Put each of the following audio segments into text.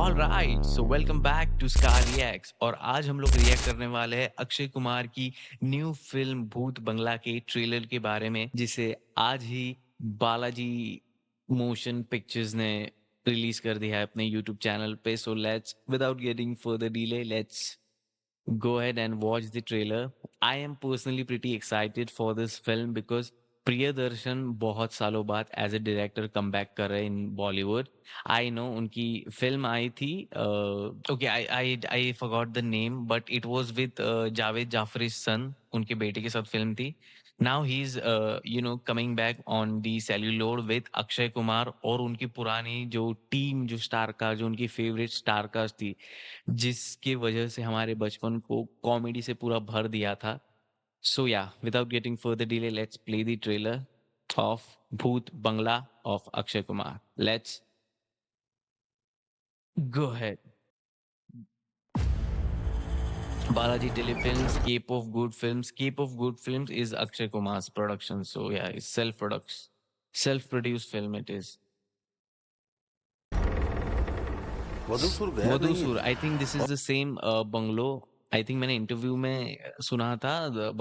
All right, so welcome back to star reacts. और आज हम लोग रिएक्ट करने वाले हैं अक्षय कुमार की न्यू फिल्म भूत बंगला के ट्रेलर के बारे में, जिसे आज ही बालाजी मोशन पिक्चर्स ने रिलीज कर दिया है अपने यूट्यूब चैनल पे। So let's without getting further delay, let's go ahead and watch the trailer. I am personally pretty excited for this film because Priyadarshan बहुत सालों बाद as a director come back कर रहे हैं इन बॉलीवुड। आई नो उनकी film आई थी, okay I I I forgot the name, but it was with Javed Jaffrey son, उनके बेटे के साथ फिल्म थी। Now he is coming back on the celluloid with Akshay Kumar और उनकी पुरानी जो टीम, जो स्टार कास्ट, जो उनकी फेवरेट स्टार कास्ट थी, जिसके वजह से हमारे बचपन को कॉमेडी से पूरा भर दिया था। So yeah without getting further delay, let's play the trailer of Bhoot Bangla of Akshay Kumar. Let's go ahead. Balaji Telefilms, Cape of Good Films. Cape of Good Films is Akshay Kumar's production. So yeah, it's self-produced film it is. वधूसुर गया नहीं है। Vadhusur, I think this is the same bungalow. I think मैंने interview में सुना था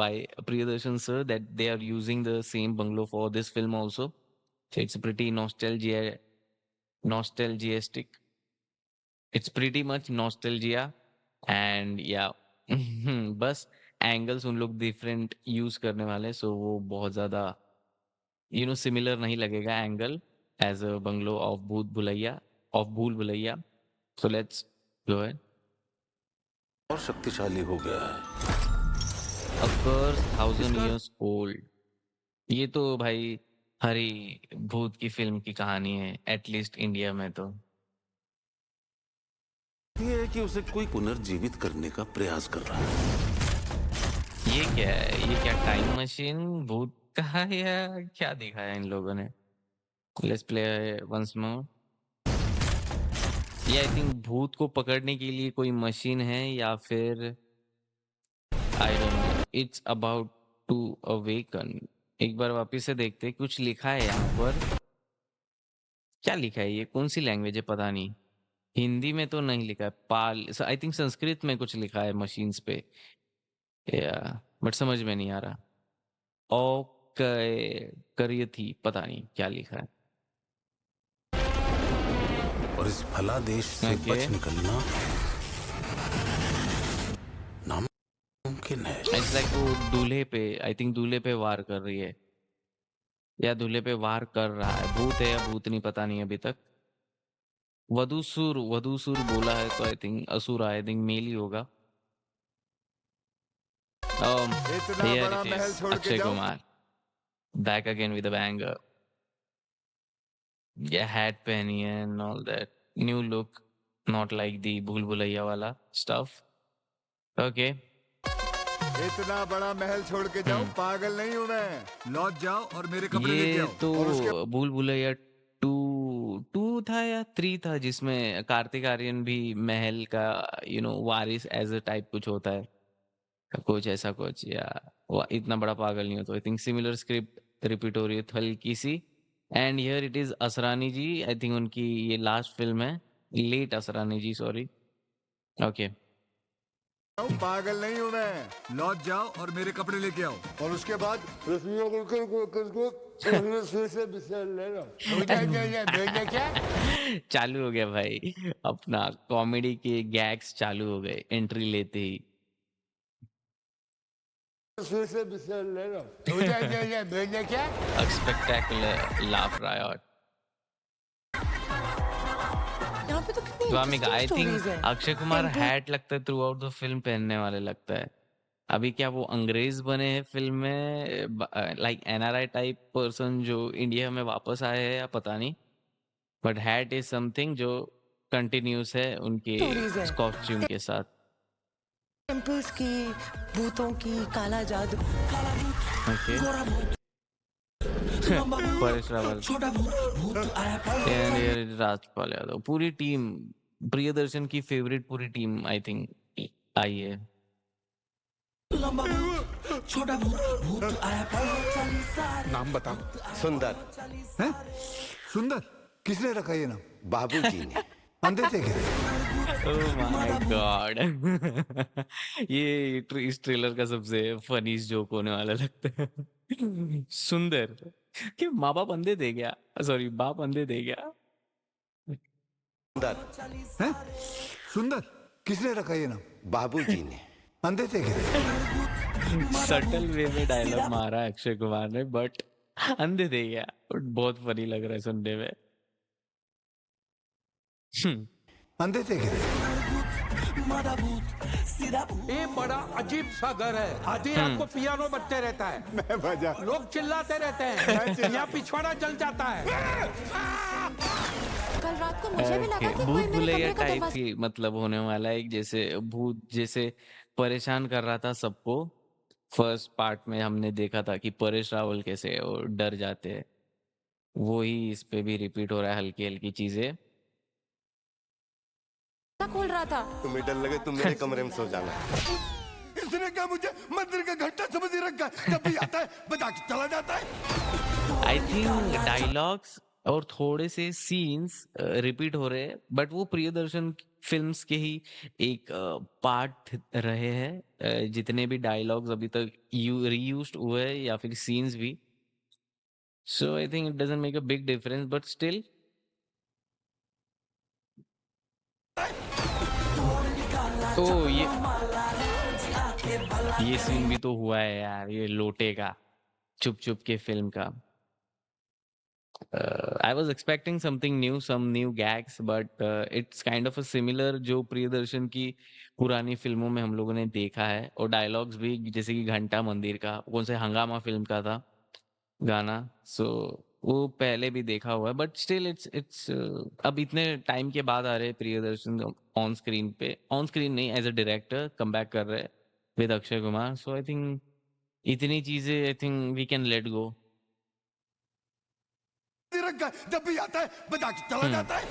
by Priyadarshan sir that they are using the same bungalow for this film also. So it's pretty nostalgic. It's pretty much nostalgia and yeah. बस angles उन लोग different use करने वाले, सो वो बहुत ज्यादा सिमिलर नहीं लगेगा angle as a bungalow of Bhool Bhulaiyaa. So let's go ahead. और शक्तिशाली हो गया है। A curse 1000 इसका years old। ये तो भाई हरी भूत की फिल्म की कहानी है, एटलीस्ट इंडिया में तो। ये है कि उसे कोई पुनर्जीवित करने का प्रयास कर रहा है। ये क्या है? ये क्या टाइम मशीन भूत का है या क्या दिखाया इन लोगों ने? Let's play once more. ये आई थिंक भूत को पकड़ने के लिए कोई मशीन है या फिर I don't know. It's about to awaken. एक बार वापस से देखते, कुछ लिखा है यहाँ पर। क्या लिखा है? ये कौन सी लैंग्वेज है पता नहीं। हिंदी में तो नहीं लिखा है, पाल आई थिंक संस्कृत में कुछ लिखा है मशीन्स पे, या बट समझ में नहीं आ रहा। ओ करिय थी, पता नहीं क्या लिखा है। और इस फलादेश से ओके, बच निकलना नामुमकिन है। इट्स लाइक वो दूल्हे पे, आई थिंक दूल्हे पे वार कर रही है या दूल्हे पे वार कर रहा है। भूत है या भूत नहीं पता नहीं अभी तक। वधूसुर बोला है तो आई थिंक असुर, आई थिंक मेल ही होगा। इतना here बड़ा it महल is, छोड़ के अक्षय जाऊं? Kumar back again with a banger. Yeah, hat पहनी है and all that, new look, not like the भूल भुलैया वाला stuff. Okay. इतना बड़ा महल छोड़ के जाऊं? पागल नहीं हूं मैं। लौट जाओ और मेरे कपड़े लेके ये आओ। तो और उसके भूल भुलैया टू टू था या 3 था, जिसमें कार्तिक आर्यन भी महल का वारिस एज अ टाइप कुछ होता है, कुछ ऐसा कुछ, या इतना बड़ा पागल नहीं होता। I think similar script repeat हो रही है हल्की सी। And here it is Asrani ji, I think उनकी ये लास्ट फिल्म है, late Asrani ji, sorry. Okay. पागल नहीं हूं मैं। लौट जाओ और मेरे कपड़े लेके आओ। और उसके बाद क्या? चालू हो गया भाई, अपना कॉमेडी के गैग्स चालू हो गए एंट्री लेते ही। क्या? A spectacular laugh riot. यहाँ पे तो कितनी स्वामिका, आई इंटरेस्टिंग थिंक स्टोरीज हैं। अक्षय कुमार टेम्पल हैट लगता है थ्रू आउट द फिल्म पहनने वाले लगता है। अभी क्या वो अंग्रेज बने हैं फिल्म में, लाइक एनआरआई टाइप पर्सन जो इंडिया में वापस आए हैं या पता नहीं, बट हैट इज समथिंग जो कंटिन्यूस है उनके स्टोरीज हैं। कॉस्ट्यूम के साथ। टेम्पल्स की, भूतों की, काला जादू, काला भूत, ओके। गोरा भूत, लंबा भूत, परेश रावल छोटा भूत, भूत आया पर and here is Rajpal Yadav. पूरी टीम, प्रियदर्शन की फेवरेट पूरी टीम आई थिंक आई है। लंबा भूत, छोटा भूत, भूत आया पर नाम बताओ। सुंदर। हैं? सुंदर? किसने रखा ये नाम? बाबूजी ने। अंधे थे क्या? ओह माय गॉड ये इस ट्रेलर का सबसे फनी जोक होने वाला लगता है सुंदर कि माँ बाप अंधे थे क्या? सॉरी, बाप अंधे थे क्या? हैं? सुंदर किसने रखा ये नाम? बाबूजी ने। अंधे थे क्या? सटल वे में डायलॉग मारा है अक्षय कुमार ने, बट अंधे थे क्या? बहुत फनी लग रहा है सुनने में। हम्म, अंधे थे क्या? ये बड़ा अजीब सा घर है। आधी रात को पियानो बजते रहता है, मैं बजा। लोग चिल्लाते रहते हैं, यहाँ पिछवाड़ा जल जाता है। कल रात को मुझे भी लगा कि कोई भूत मेरे भुलैया कमरे का टाइप दरवाजा की मतलब होने वाला है, एक जैसे भूत जैसे परेशान कर रहा था सबको। फर्स्ट पार्ट में हमने देखा था कि परेश रावल कैसे और डर जाते हैं, वही इस पे भी रिपीट हो रहा है, हल्की हल्की चीजें। खोल रहा था। तुम्हें डर लगे तुम मेरे कमरे में सो जाना। इसने क्या मुझे मंदिर का घंटा समझ ही रखा है? जब भी आता है बजा के चला जाता है। आई थिंक डायलॉग्स और थोड़े से सीन्स रिपीट हो रहे हैं, बट वो प्रियदर्शन फिल्म्स के ही एक पार्ट रहे हैं। जितने भी डायलॉग्स अभी तक रीयूज्ड हुए हैं या फिर सीन्स भी, so I think it doesn't make a big difference, but still तो ये सीन भी तो हुआ है यार, ये लोटे का, चुप चुप के फिल्म का। I was expecting something new, some new gags, but it's kind of a similar जो प्रियदर्शन की पुरानी फिल्मों में हम लोगों ने देखा है, और डायलॉग्स भी जैसे कि घंटा मंदिर का, कौन से हंगामा फिल्म का था गाना, सो वो पहले भी देखा हुआ है, बट स्टिल इट्स अब इतने टाइम के बाद आ रहे हैं प्रियदर्शन ऑन स्क्रीन पे, ऑन स्क्रीन नहीं, as a director come back कर रहे हैं with Akshay Kumar, so I think इतनी चीजें I think we can let go. रखा है, जब भी आता है बजा के चला जाता है।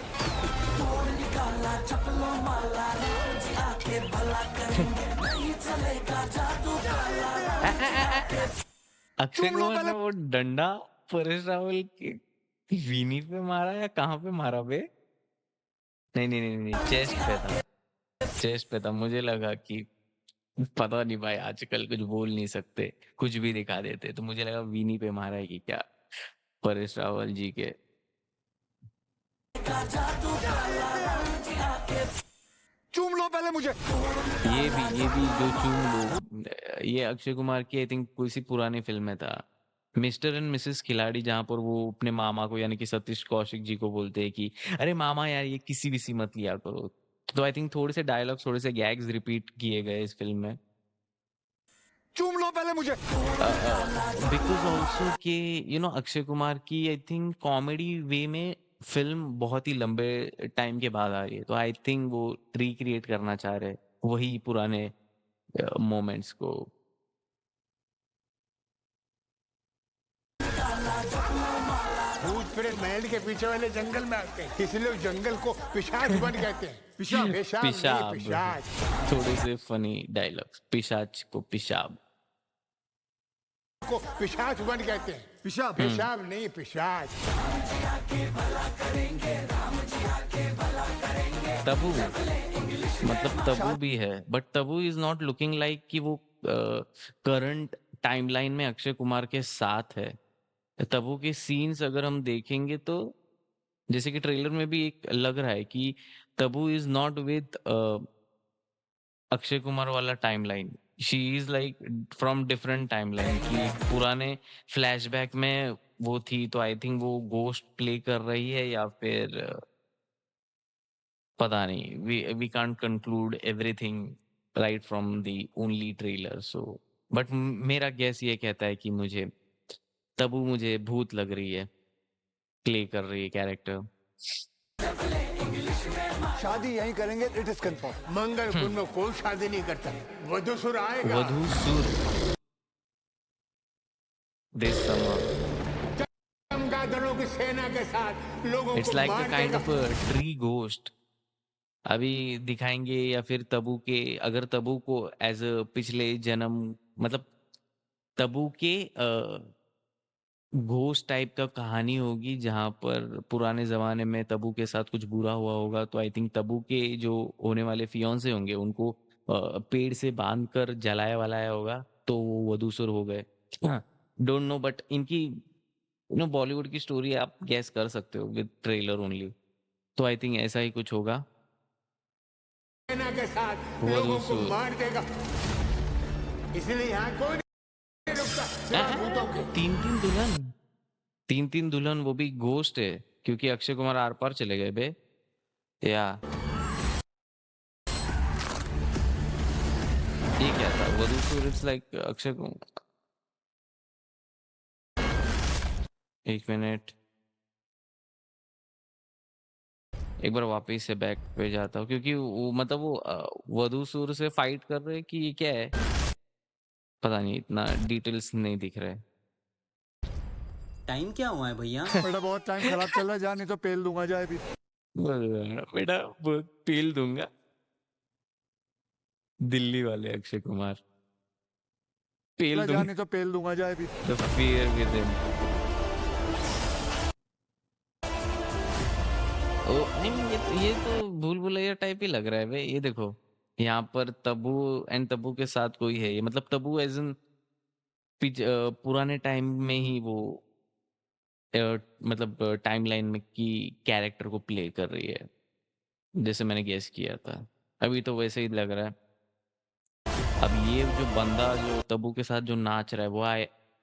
अक्षय तुम लोग कुमार ने वो डंडा परेश रावल के वीनी पे मारा या कहाँ पे मारा बे? नहीं नहीं नहीं नहीं, चेस्ट पे था, चेस्ट पे था। मुझे लगा कि पता नहीं भाई, आजकल कुछ बोल नहीं सकते, कुछ भी दिखा देते, तो मुझे लगा वीनी पे मारा है कि क्या परेश रावल जी के। चूम लो पहले मुझे। ये भी जो चूम लो, ये अक्षय कुमार की आई थिंक कोई सी पुरानी फिल्म में था, मिस्टर एंड मिसेस खिलाड़ी, जहां पर वो अपने मामा को यानी कि सतीश कौशिक जी को बोलते हैं कि अरे मामा यार ये किसी भी सी मत लिया करो। तो आई थिंक थोड़े से डायलॉग, थोड़े से गैग्स रिपीट किए गए इस फिल्म में, चूम लो पहले मुझे। बिकॉज ऑल्सो कि अक्षय कुमार की आई थिंक कॉमेडी वे में फिल्म बहुत ही लंबे टाइम के बाद आ रही है, तो आई थिंक वो रिक्रिएट करना चाह रहे हैं वही पुराने मोमेंट्स को। भूत प्रेत महल के पीछे वाले जंगल में आते हैं, इसलिए उस जंगल को पिशाच वन कहते हैं। पिशाब। पेशाब नहीं, पिशाब, पिशाच थोड़े से फनी डायलॉग्स, पिशाच को पिशाब। को पिशाच वन कहते हैं। पिशाब। पेशाब नहीं, पिशाच। तबू, मतलब तबू भी है, but Tabu is not looking like कि वो करंट टाइमलाइन में अक्षय कुमार के साथ है। तबू के सीन्स अगर हम देखेंगे तो जैसे कि ट्रेलर में भी एक लग रहा है कि Tabu is not with Akshay Kumar वाला timeline, she is like from different timeline, कि पुराने फ्लैशबैक में वो थी, तो आई थिंक वो गोस्ट प्ले कर रही है या फिर पता नहीं, we can't conclude everything right from the only trailer, so but मेरा गैस ये कहता है कि मुझे तबू मुझे भूत लग रही है, प्ले कर रही है कैरेक्टर। शादी यहीं करेंगे, इट इज कंफर्म। मंगल कुंड में कोई शादी नहीं करता, वधूसुर आएगा। वधू सुर दिस समर, चमगादड़ों की सेना के साथ लोगों इट्स को लाइक अ मार काइंड देगा। ऑफ अ ट्री घोस्ट अभी दिखाएंगे, या फिर तबू के, अगर तबू को एज अ पिछले जन्म, मतलब तबू के घोस्ट टाइप का कहानी होगी जहाँ पर पुराने ज़माने में तब्बू के साथ कुछ बुरा हुआ होगा, तो आई थिंक तब्बू के जो होने वाले फियांसे होंगे उनको पेड़ से बाँध कर जलाया-वलाया होगा, तो वो वधूसुर हो गए। हाँ, डोंट नो बट इनकी बॉलीवुड की स्टोरी आप गेस कर सकते हो विद ट्रेलर ओनली। तो आई थिंक ऐसा ही कुछ होगा। सेना के साथ लोगों को वधूसुर। मार देगा, इसलिए यहाँ कोई नहीं रुकता सिवाय भूतों के। 3-3 दुल्हन, 3-3 दुल्हन वो भी घोस्ट है, क्योंकि अक्षय कुमार आर-पार चले गए बे। या ये क्या था? वधूसुर it's like Akshay Kumar. 1 minute, एक बार वापस से बैक पे जाता हूँ क्योंकि वो मतलब वो वधूसुर से फाइट कर रहे हैं कि ये क्या है? पता नहीं, इतना डिटेल्स नहीं दिख रहा है। टाइम क्या हुआ है भैया? बेटा बहुत टाइम खराब चल रहा है, जा नहीं तो पेल दूंगा, जाए भी। बेटा वो पेल दूंगा। दिल्ली वाले अक्षय कुमार पेल जा दूंगा। नहीं तो पेल दूंगा, जाए भी। The fear with him. ओ नहीं, ये तो भूल भुलैया टाइप ही लग रहा है बे। ये देखो, यहाँ पर तब्बू एंड तब्बू के साथ कोई है, ये मतलब तब्बू एज इन पुराने टाइम में ही वो मतलब टाइमलाइन में की कैरेक्टर को प्ले कर रही है, जैसे मैंने गेस किया था। अभी तो वैसे ही लग रहा है। अब ये जो बंदा जो तब्बू के साथ जो नाच रहा है वो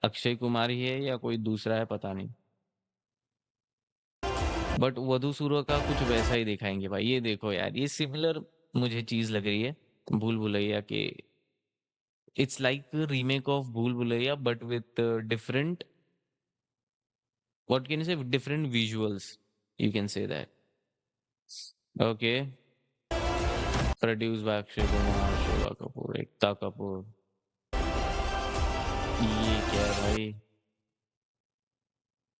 अक्षय कुमार ही है या कोई दूसरा है, पता नहीं। बट वधूसुर का कुछ वैसा ही दिखाएंगे भाई। ये देखो यार, ये सिमिलर मुझे चीज लग रही है भूल भुलैया के। It's like remake of Bhool Bhulaiyaa but with different, what can you say, different visuals, you can say that. Okay, produce by Akshay Kumar, Shobha Kapoor, Ekta Kapoor. ये क्या है भाई?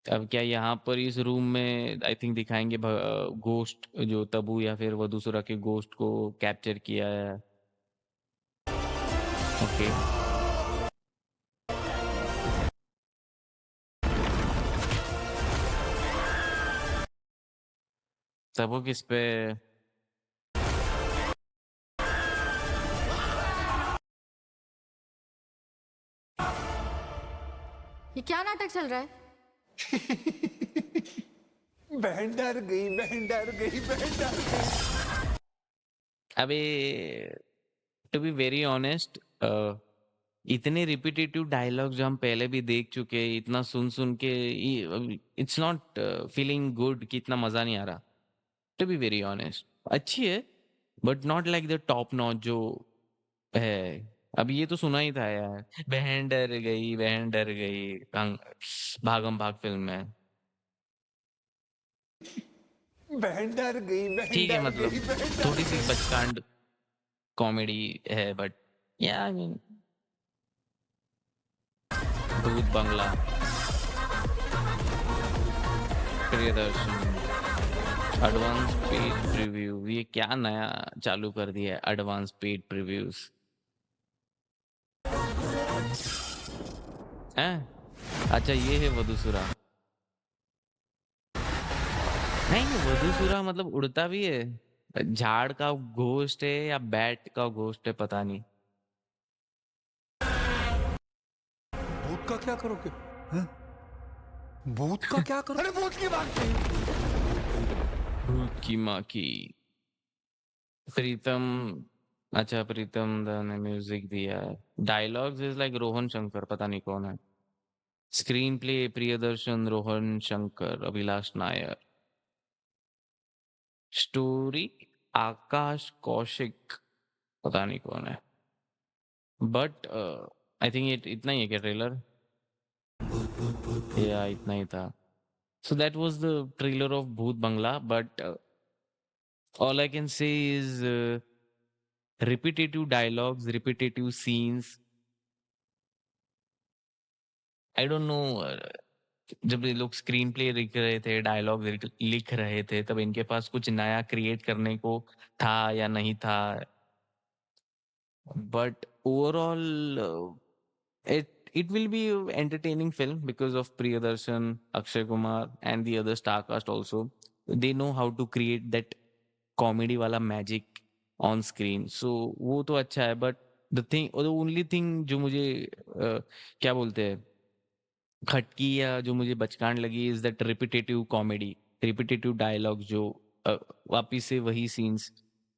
अब क्या यहाँ पर इस रूम में आई थिंक दिखाएंगे गोस्ट जो तब्बू या फिर वधूसुरा के गोस्ट को कैप्चर किया है। ओके, तब्बू किस पे? ये क्या नाटक चल रहा है? बहन डर गई, बहन डर गई, बहन डर गई। अबे टू बी वेरी ऑनेस्ट, इतने रिपीटेटिव डायलॉग जो हम पहले भी देख चुके हैं, इतना सुन सुन के इट्स नॉट फीलिंग गुड, कि इतना मजा नहीं आ रहा। टू बी वेरी ऑनेस्ट, अच्छी है but not like the top notch जो है। अब ये तो सुना ही था यार, बहन डर गई, बहन डर गई, भागम भाग फिल्म में। बहन डर गई, बहन ठीक है, डर मतलब गई, बहन डर थोड़ी सी बचकांड कॉमेडी है बट या आई मीन भूत बंगला, प्रियदर्शन, एडवांस पेड प्रीव्यू। ये क्या नया चालू कर दिया है, एडवांस पेड प्रीव्यूज हैं? अच्छा, ये है वधूसुरा। नहीं, वधूसुरा मतलब उड़ता भी है, झाड़ का घोस्ट है या बैट का घोस्ट है, पता नहीं। भूत का क्या करोगे? हैं? भूत का क्या करो? अरे भूत की बात नहीं। भूत की माँ की। प्रीतम, अच्छा प्रीतम दा ने म्यूजिक दिया है। Dialogues is like Rohan Shankar, पता नहीं कौन है। Screenplay Priyadarshan, Rohan Shankar, Abhilash Nair. Story Akash Kaushik, पता नहीं कौन है। बट आई थिंक इतना ही है क्या ट्रेलर? या इतना ही था। So that was the trailer of Bhoot Bangla, but all I can say is repetitive dialogues, repetitive scenes. I don't know. जब ये लोग स्क्रीन प्ले लिख रहे थे, डायलॉग लिख रहे थे, तब इनके पास कुछ नया क्रिएट करने को था या नहीं था, but overall it will be a entertaining film because of Priyadarshan, Akshay Kumar, and the other star cast also. They know how to create that comedy वाला magic on screen. So वो तो अच्छा है, but the only thing जो मुझे क्या बोलते हैं खटकी या जो मुझे बचकान लगी is that repetitive comedy, repetitive dialogue जो वापिस से वही सीन्स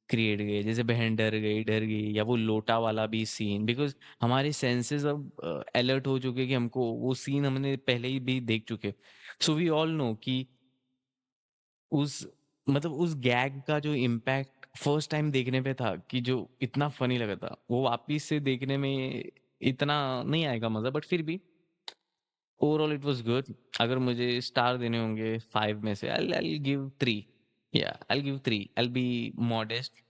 क्रिएट गए, जैसे बहन डर गई या वो लोटा वाला भी सीन, बिकॉज हमारे सेंसेस अब अलर्ट हो चुके कि हमको वो सीन हमने पहले ही भी देख चुके, सो वी ऑल नो कि उस मतलब उस गैग का जो इम्पैक्ट फर्स्ट टाइम देखने पे था कि जो इतना फनी लगा था वो वापिस से देखने में इतना नहीं आएगा मजा, बट फिर भी ओवरऑल इट वाज गुड। अगर मुझे स्टार देने होंगे 5 में से I'll give 3. Yeah, I'll give 3. I'll be modest.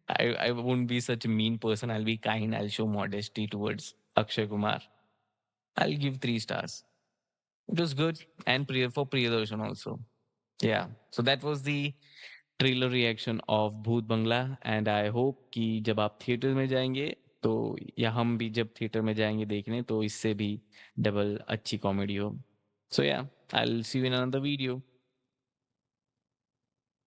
I won't be such a mean person. I'll be kind. I'll show modesty towards Akshay Kumar. I'll give 3 stars. It was good, and for Priyadarshan also. Yeah. So that was the trailer reaction of Bhoot Bangla, and I hope कि जब आप theatre में जाएंगे तो या हम भी जब थिएटर में जाएंगे देखने तो इससे भी डबल अच्छी कॉमेडी हो। सो या I will see you in another video.